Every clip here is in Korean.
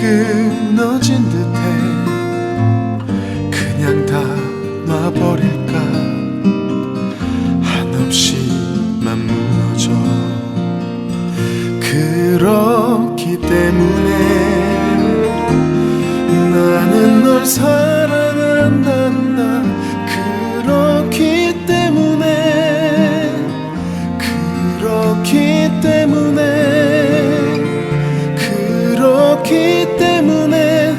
끊어진 듯해 그냥 다 놔버릴까 한없이만 무너져 그렇기 때문에 나는 널 사랑한단다 그렇기 때문에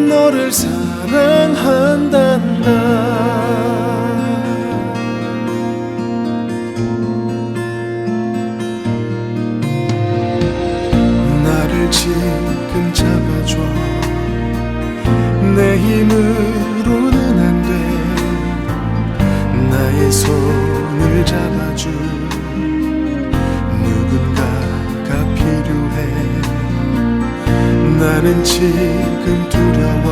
너를 사랑한단다 나를 지금 잡아줘 내 힘으로는 안 돼 나의 손을 잡아줄 누군가가 필요해 나는 지금 두려워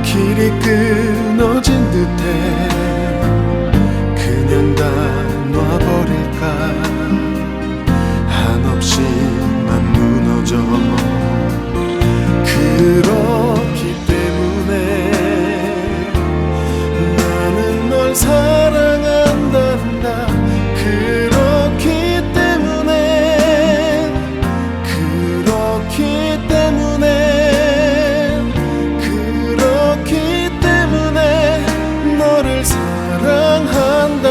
길이 끊어진 듯해 그냥 다 놔버릴까 한없이만 무너져 그렇기 때문에 나는 널 사랑한단다 그렇기 때문에 너를 사랑한단다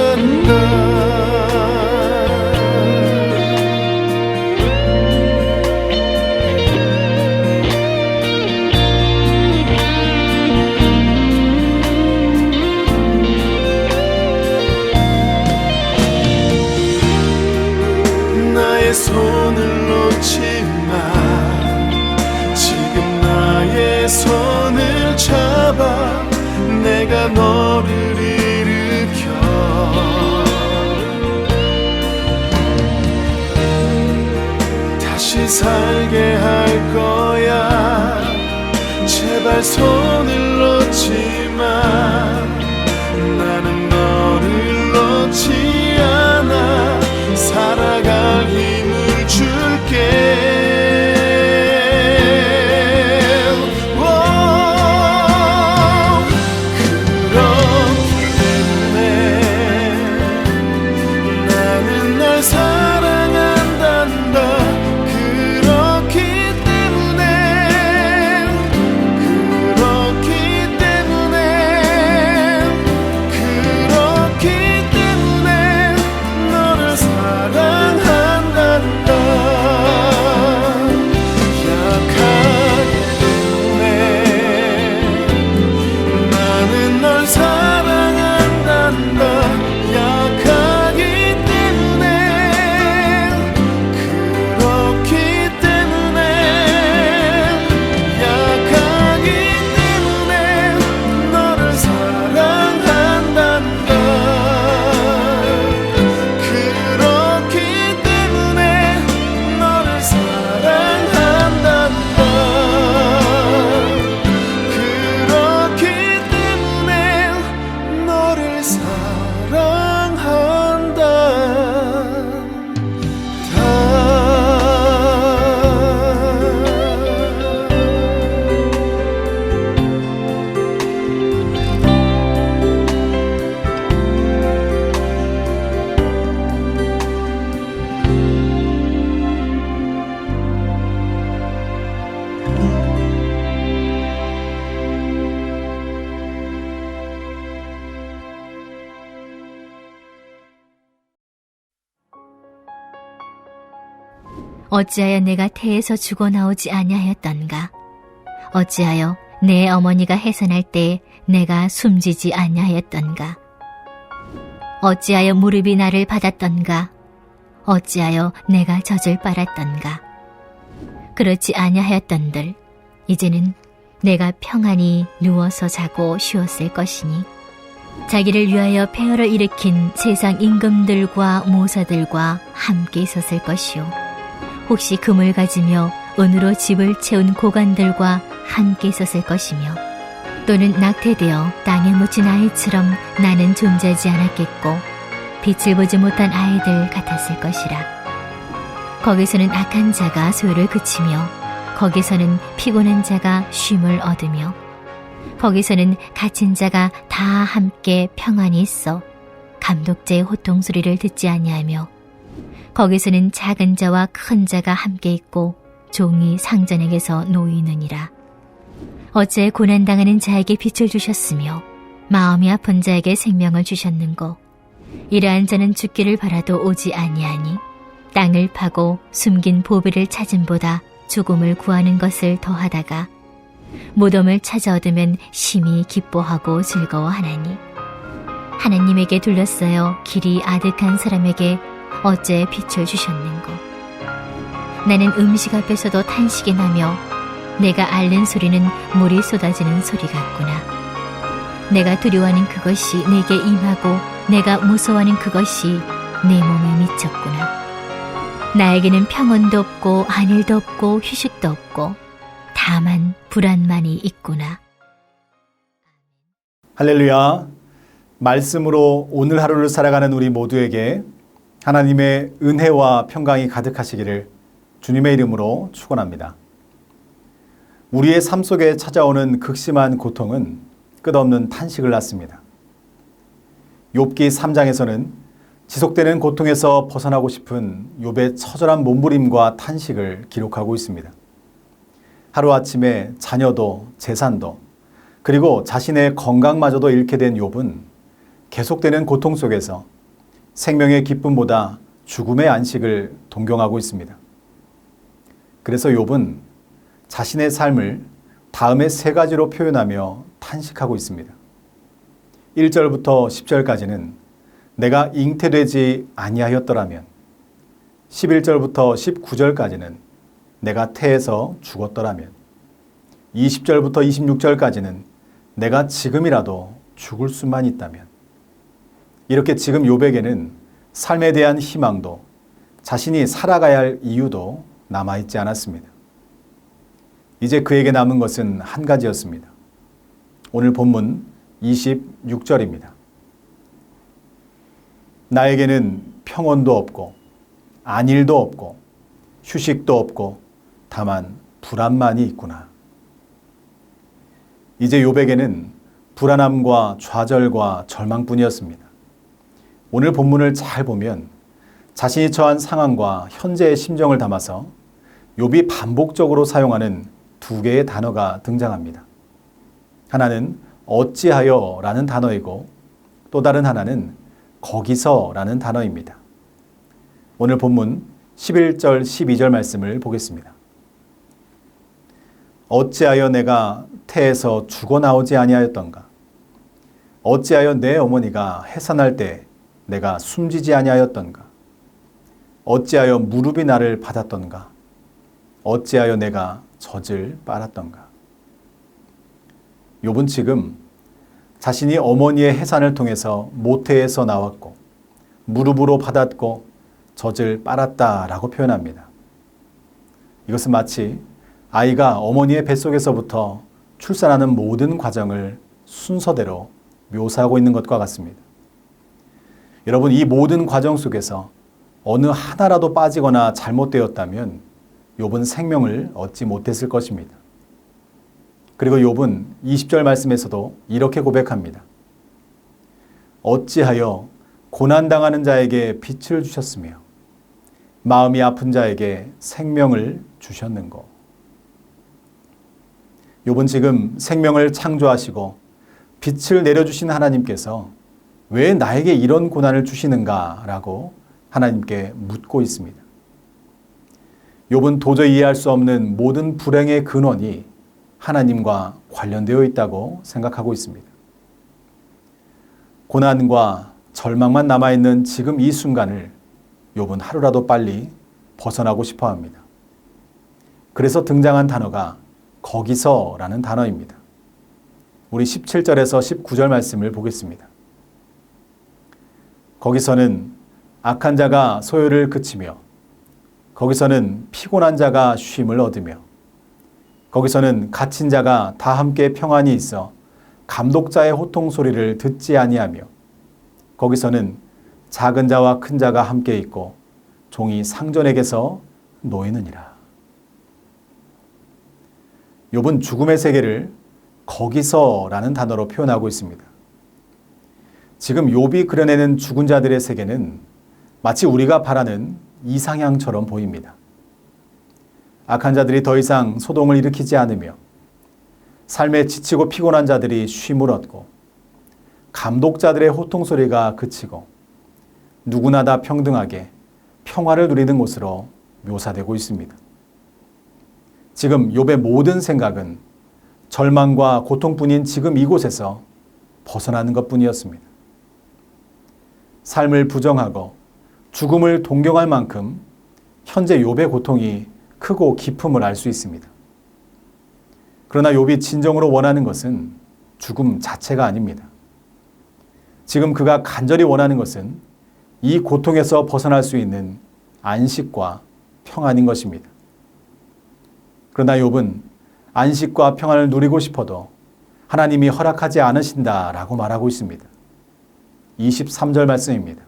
나의 손을 놓지 마 지금 나의 손을 잡아 내가 너를 일으켜 다시 살게 할 거야 제발 손을 놓지 마 나는 너를 놓지 않아 살아갈 힘을 줄게 어찌하여 내가 태에서 죽어나오지 아니하였던가 어찌하여 내 어머니가 해산할 때에 내가 숨지지 아니하였던가 어찌하여 무릎이 나를 받았던가 어찌하여 내가 젖을 빨았던가 그렇지 아니하였던들 이제는 내가 평안히 누워서 자고 쉬었을 것이니 자기를 위하여 폐허를 일으킨 세상 임금들과 모사들과 함께 있었을 것이요 혹시 금을 가지며 은으로 집을 채운 고관들과 함께 있었을 것이며 또는 낙태되어 땅에 묻힌 아이처럼 나는 존재하지 않았겠고 빛을 보지 못한 아이들 같았을 것이라 거기서는 악한 자가 소유를 그치며 거기서는 피곤한 자가 쉼을 얻으며 거기서는 갇힌 자가 다 함께 평안히 있어 감독자의 호통 소리를 듣지 아니하며 거기서는 작은 자와 큰 자가 함께 있고 종이 상전에게서 놓이느니라. 어째 고난당하는 자에게 빛을 주셨으며 마음이 아픈 자에게 생명을 주셨는고 이러한 자는 죽기를 바라도 오지 아니하니 땅을 파고 숨긴 보배를 찾음보다 죽음을 구하는 것을 더하다가 무덤을 찾아 얻으면 심히 기뻐하고 즐거워하나니 하나님에게 둘러싸여 길이 아득한 사람에게 어째 빛을 주셨는고 나는 음식 앞에서도 탄식이 나며 내가 앓는 소리는 물이 쏟아지는 소리 같구나. 내가 두려워하는 그것이 내게 임하고 내가 무서워하는 그것이 내 몸에 미쳤구나. 나에게는 평온도 없고 안일도 없고 휴식도 없고 다만 불안만이 있구나. 할렐루야. 말씀으로 오늘 하루를 살아가는 우리 모두에게 하나님의 은혜와 평강이 가득하시기를 주님의 이름으로 축원합니다. 우리의 삶 속에 찾아오는 극심한 고통은 끝없는 탄식을 낳습니다. 욥기 3장에서는 지속되는 고통에서 벗어나고 싶은 욥의 처절한 몸부림과 탄식을 기록하고 있습니다. 하루아침에 자녀도 재산도 그리고 자신의 건강마저도 잃게 된 욥은 계속되는 고통 속에서 생명의 기쁨보다 죽음의 안식을 동경하고 있습니다. 그래서 욥은 자신의 삶을 다음의 세 가지로 표현하며 탄식하고 있습니다. 1절부터 10절까지는 내가 잉태되지 아니하였더라면, 11절부터 19절까지는 내가 태에서 죽었더라면, 20절부터 26절까지는 내가 지금이라도 죽을 수만 있다면. 이렇게 지금 욥에게는 삶에 대한 희망도 자신이 살아가야 할 이유도 남아있지 않았습니다. 이제 그에게 남은 것은 한 가지였습니다. 오늘 본문 26절입니다. 나에게는 평온도 없고 안일도 없고 휴식도 없고 다만 불안만이 있구나. 이제 욥에게는 불안함과 좌절과 절망뿐이었습니다. 오늘 본문을 잘 보면 자신이 처한 상황과 현재의 심정을 담아서 욥이 반복적으로 사용하는 두 개의 단어가 등장합니다. 하나는 어찌하여 라는 단어이고 또 다른 하나는 거기서 라는 단어입니다. 오늘 본문 11절 12절 말씀을 보겠습니다. 어찌하여 내가 태에서 죽어나오지 아니하였던가? 어찌하여 내 어머니가 해산할 때 내가 숨지지 아니하였던가? 어찌하여 무릎이 나를 받았던가? 어찌하여 내가 젖을 빨았던가? 욥은 지금 자신이 어머니의 해산을 통해서 모태에서 나왔고 무릎으로 받았고 젖을 빨았다라고 표현합니다. 이것은 마치 아이가 어머니의 뱃속에서부터 출산하는 모든 과정을 순서대로 묘사하고 있는 것과 같습니다. 여러분, 이 모든 과정 속에서 어느 하나라도 빠지거나 잘못되었다면 욥은 생명을 얻지 못했을 것입니다. 그리고 욥은 20절 말씀에서도 이렇게 고백합니다. 어찌하여 고난당하는 자에게 빛을 주셨으며 마음이 아픈 자에게 생명을 주셨는고. 욥은 지금 생명을 창조하시고 빛을 내려주신 하나님께서 왜 나에게 이런 고난을 주시는가라고 하나님께 묻고 있습니다. 욥은 도저히 이해할 수 없는 모든 불행의 근원이 하나님과 관련되어 있다고 생각하고 있습니다. 고난과 절망만 남아있는 지금 이 순간을 욥은 하루라도 빨리 벗어나고 싶어 합니다. 그래서 등장한 단어가 거기서라는 단어입니다. 우리 17절에서 19절 말씀을 보겠습니다. 거기서는 악한 자가 소요를 그치며 거기서는 피곤한 자가 쉼을 얻으며 거기서는 갇힌 자가 다 함께 평안히 있어 감독자의 호통 소리를 듣지 아니하며 거기서는 작은 자와 큰 자가 함께 있고 종이 상전에게서 놓이느니라. 욥은 죽음의 세계를 거기서라는 단어로 표현하고 있습니다. 지금 욥이 그려내는 죽은 자들의 세계는 마치 우리가 바라는 이상향처럼 보입니다. 악한 자들이 더 이상 소동을 일으키지 않으며 삶에 지치고 피곤한 자들이 쉼을 얻고 감독자들의 호통 소리가 그치고 누구나 다 평등하게 평화를 누리는 곳으로 묘사되고 있습니다. 지금 욥의 모든 생각은 절망과 고통뿐인 지금 이곳에서 벗어나는 것뿐이었습니다. 삶을 부정하고 죽음을 동경할 만큼 현재 욥의 고통이 크고 깊음을 알 수 있습니다. 그러나 욥이 진정으로 원하는 것은 죽음 자체가 아닙니다. 지금 그가 간절히 원하는 것은 이 고통에서 벗어날 수 있는 안식과 평안인 것입니다. 그러나 욥은 안식과 평안을 누리고 싶어도 하나님이 허락하지 않으신다라고 말하고 있습니다. 23절 말씀입니다.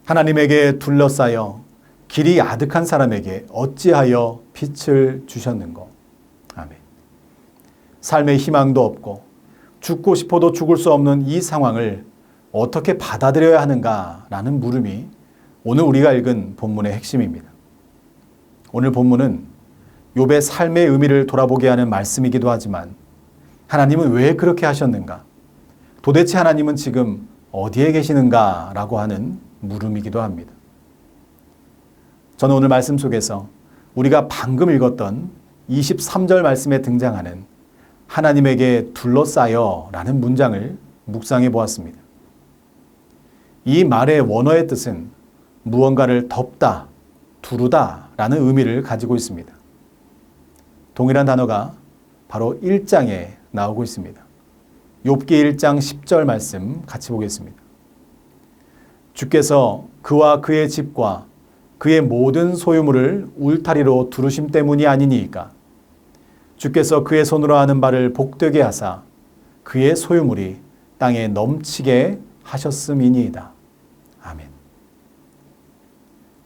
하나님에게 둘러싸여 길이 아득한 사람에게 어찌하여 빛을 주셨는고. 아멘. 삶의 희망도 없고 죽고 싶어도 죽을 수 없는 이 상황을 어떻게 받아들여야 하는가라는 물음이 오늘 우리가 읽은 본문의 핵심입니다. 오늘 본문은 욥의 삶의 의미를 돌아보게 하는 말씀이기도 하지만 하나님은 왜 그렇게 하셨는가? 도대체 하나님은 지금 어디에 계시는가? 라고 하는 물음이기도 합니다. 저는 오늘 말씀 속에서 우리가 방금 읽었던 23절 말씀에 등장하는 하나님에게 둘러싸여 라는 문장을 묵상해 보았습니다. 이 말의 원어의 뜻은 무언가를 덮다, 두르다 라는 의미를 가지고 있습니다. 동일한 단어가 바로 1장에 나오고 있습니다. 욥기 1장 10절 말씀 같이 보겠습니다. 주께서 그와 그의 집과 그의 모든 소유물을 울타리로 두르심 때문이 아니니이까. 주께서 그의 손으로 하는 바를 복되게 하사 그의 소유물이 땅에 넘치게 하셨음이니이다. 아멘.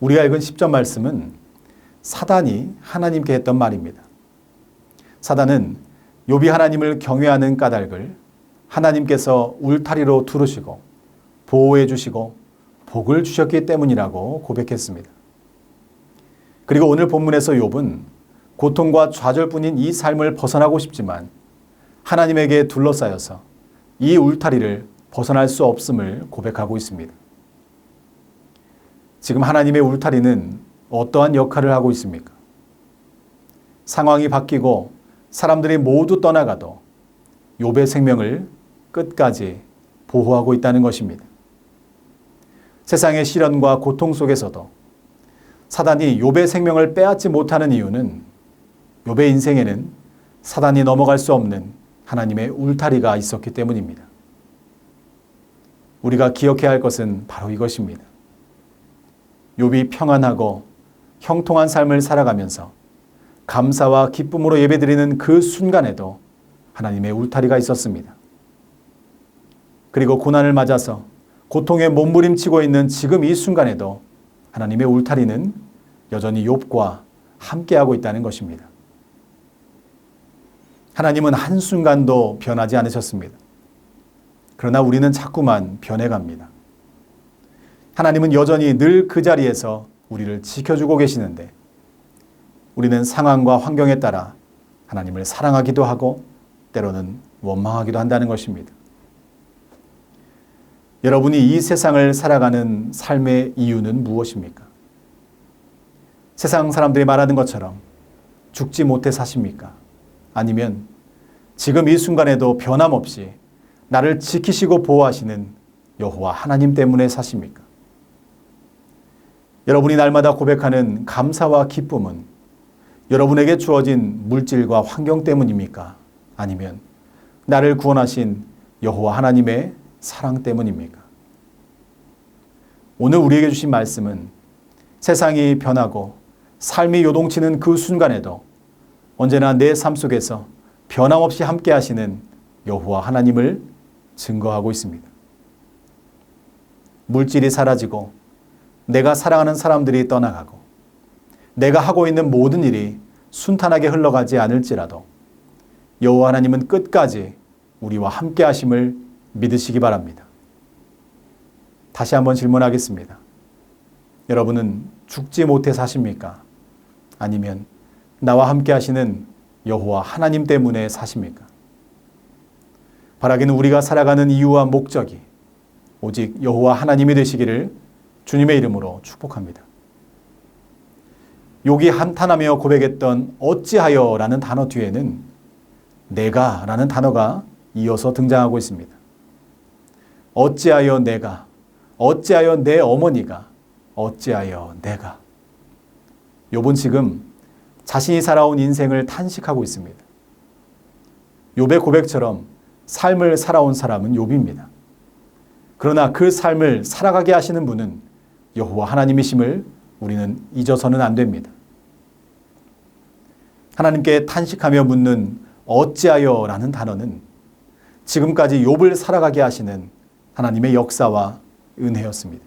우리가 읽은 10절 말씀은 사단이 하나님께 했던 말입니다. 사단은 욥이 하나님을 경외하는 까닭을 하나님께서 울타리로 두르시고 보호해 주시고 복을 주셨기 때문이라고 고백했습니다. 그리고 오늘 본문에서 욥은 고통과 좌절뿐인 이 삶을 벗어나고 싶지만 하나님에게 둘러싸여서 이 울타리를 벗어날 수 없음을 고백하고 있습니다. 지금 하나님의 울타리는 어떠한 역할을 하고 있습니까? 상황이 바뀌고 사람들이 모두 떠나가도 욥의 생명을 끝까지 보호하고 있다는 것입니다. 세상의 시련과 고통 속에서도 사단이 욥의 생명을 빼앗지 못하는 이유는 욥의 인생에는 사단이 넘어갈 수 없는 하나님의 울타리가 있었기 때문입니다. 우리가 기억해야 할 것은 바로 이것입니다. 욥이 평안하고 형통한 삶을 살아가면서 감사와 기쁨으로 예배드리는 그 순간에도 하나님의 울타리가 있었습니다. 그리고 고난을 맞아서 고통에 몸부림치고 있는 지금 이 순간에도 하나님의 울타리는 여전히 욥과 함께하고 있다는 것입니다. 하나님은 한순간도 변하지 않으셨습니다. 그러나 우리는 자꾸만 변해갑니다. 하나님은 여전히 늘 그 자리에서 우리를 지켜주고 계시는데 우리는 상황과 환경에 따라 하나님을 사랑하기도 하고 때로는 원망하기도 한다는 것입니다. 여러분이 이 세상을 살아가는 삶의 이유는 무엇입니까? 세상 사람들이 말하는 것처럼 죽지 못해 사십니까? 아니면 지금 이 순간에도 변함없이 나를 지키시고 보호하시는 여호와 하나님 때문에 사십니까? 여러분이 날마다 고백하는 감사와 기쁨은 여러분에게 주어진 물질과 환경 때문입니까? 아니면 나를 구원하신 여호와 하나님의 사랑 때문입니까? 오늘 우리에게 주신 말씀은 세상이 변하고 삶이 요동치는 그 순간에도 언제나 내 삶 속에서 변함없이 함께 하시는 여호와 하나님을 증거하고 있습니다. 물질이 사라지고 내가 사랑하는 사람들이 떠나가고 내가 하고 있는 모든 일이 순탄하게 흘러가지 않을지라도 여호와 하나님은 끝까지 우리와 함께 하심을 믿으시기 바랍니다. 다시 한번 질문하겠습니다. 여러분은 죽지 못해 사십니까? 아니면 나와 함께 하시는 여호와 하나님 때문에 사십니까? 바라기는 우리가 살아가는 이유와 목적이 오직 여호와 하나님이 되시기를 주님의 이름으로 축복합니다. 욥이 한탄하며 고백했던 어찌하여 라는 단어 뒤에는 내가 라는 단어가 이어서 등장하고 있습니다. 어찌하여 내가, 어찌하여 내 어머니가, 어찌하여 내가. 욥은 지금 자신이 살아온 인생을 탄식하고 있습니다. 욥의 고백처럼 삶을 살아온 사람은 욥입니다. 그러나 그 삶을 살아가게 하시는 분은 여호와 하나님이심을 우리는 잊어서는 안 됩니다. 하나님께 탄식하며 묻는 어찌하여 라는 단어는 지금까지 욥을 살아가게 하시는 하나님의 역사와 은혜였습니다.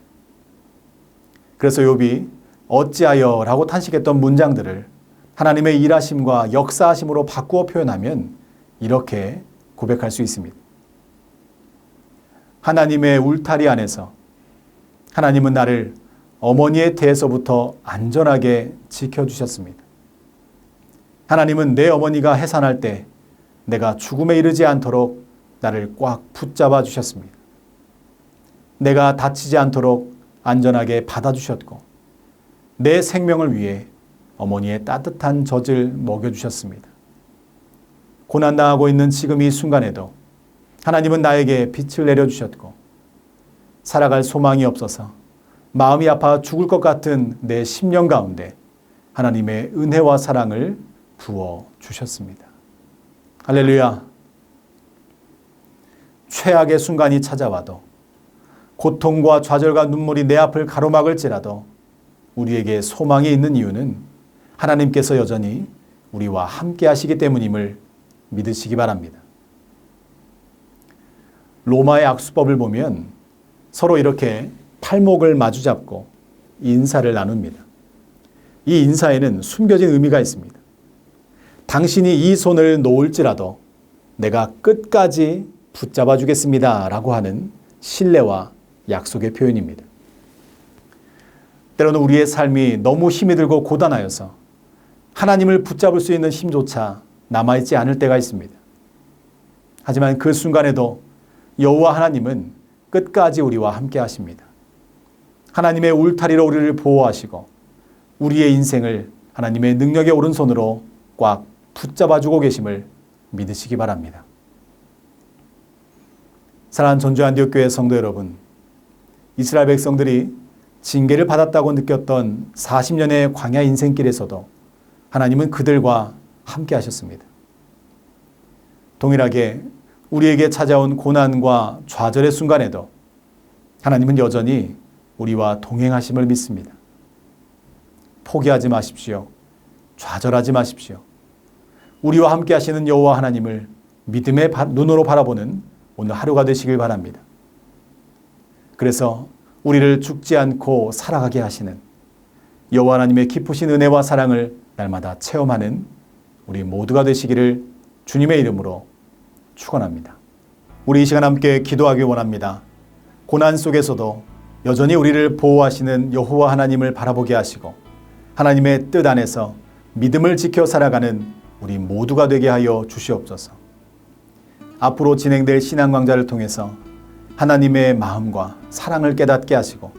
그래서 욥이 어찌하여 라고 탄식했던 문장들을 하나님의 일하심과 역사하심으로 바꾸어 표현하면 이렇게 고백할 수 있습니다. 하나님의 울타리 안에서 하나님은 나를 어머니의 태에서부터 안전하게 지켜주셨습니다. 하나님은 내 어머니가 해산할 때 내가 죽음에 이르지 않도록 나를 꽉 붙잡아 주셨습니다. 내가 다치지 않도록 안전하게 받아주셨고 내 생명을 위해 어머니의 따뜻한 젖을 먹여주셨습니다. 고난당하고 있는 지금 이 순간에도 하나님은 나에게 빛을 내려주셨고 살아갈 소망이 없어서 마음이 아파 죽을 것 같은 내 심령 가운데 하나님의 은혜와 사랑을 부어주셨습니다. 할렐루야. 최악의 순간이 찾아와도 고통과 좌절과 눈물이 내 앞을 가로막을지라도 우리에게 소망이 있는 이유는 하나님께서 여전히 우리와 함께 하시기 때문임을 믿으시기 바랍니다. 로마의 악수법을 보면 서로 이렇게 팔목을 마주잡고 인사를 나눕니다. 이 인사에는 숨겨진 의미가 있습니다. 당신이 이 손을 놓을지라도 내가 끝까지 붙잡아 주겠습니다 라고 하는 신뢰와 약속의 표현입니다. 때로는 우리의 삶이 너무 힘이 들고 고단하여서 하나님을 붙잡을 수 있는 힘조차 남아있지 않을 때가 있습니다. 하지만 그 순간에도 여호와 하나님은 끝까지 우리와 함께 하십니다. 하나님의 울타리로 우리를 보호하시고 우리의 인생을 하나님의 능력의 오른손으로 꽉 붙잡아주고 계심을 믿으시기 바랍니다. 사랑하는 전주안디옥교회 성도 여러분, 이스라엘 백성들이 징계를 받았다고 느꼈던 40년의 광야 인생길에서도 하나님은 그들과 함께 하셨습니다. 동일하게 우리에게 찾아온 고난과 좌절의 순간에도 하나님은 여전히 우리와 동행하심을 믿습니다. 포기하지 마십시오. 좌절하지 마십시오. 우리와 함께 하시는 여호와 하나님을 믿음의 눈으로 바라보는 오늘 하루가 되시길 바랍니다. 그래서 우리를 죽지 않고 살아가게 하시는 여호와 하나님의 깊으신 은혜와 사랑을 날마다 체험하는 우리 모두가 되시기를 주님의 이름으로 축원합니다. 우리 이 시간 함께 기도하기 원합니다. 고난 속에서도 여전히 우리를 보호하시는 여호와 하나님을 바라보게 하시고 하나님의 뜻 안에서 믿음을 지켜 살아가는 우리 모두가 되게 하여 주시옵소서. 앞으로 진행될 신앙강좌를 통해서 하나님의 마음과 사랑을 깨닫게 하시고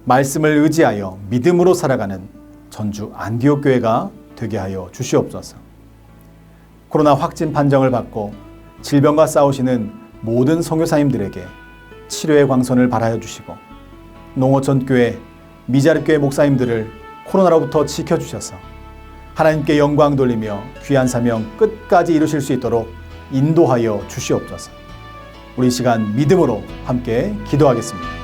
말씀을 의지하여 믿음으로 살아가는 전주 안디옥 교회가 되게 하여 주시옵소서. 코로나 확진 판정을 받고 질병과 싸우시는 모든 선교사님들에게 치료의 광선을 발하여 주시고 농어촌교회, 미자립교회 목사님들을 코로나로부터 지켜주셔서 하나님께 영광 돌리며 귀한 사명 끝까지 이루실 수 있도록 인도하여 주시옵소서. 우리 이 시간 믿음으로 함께 기도하겠습니다.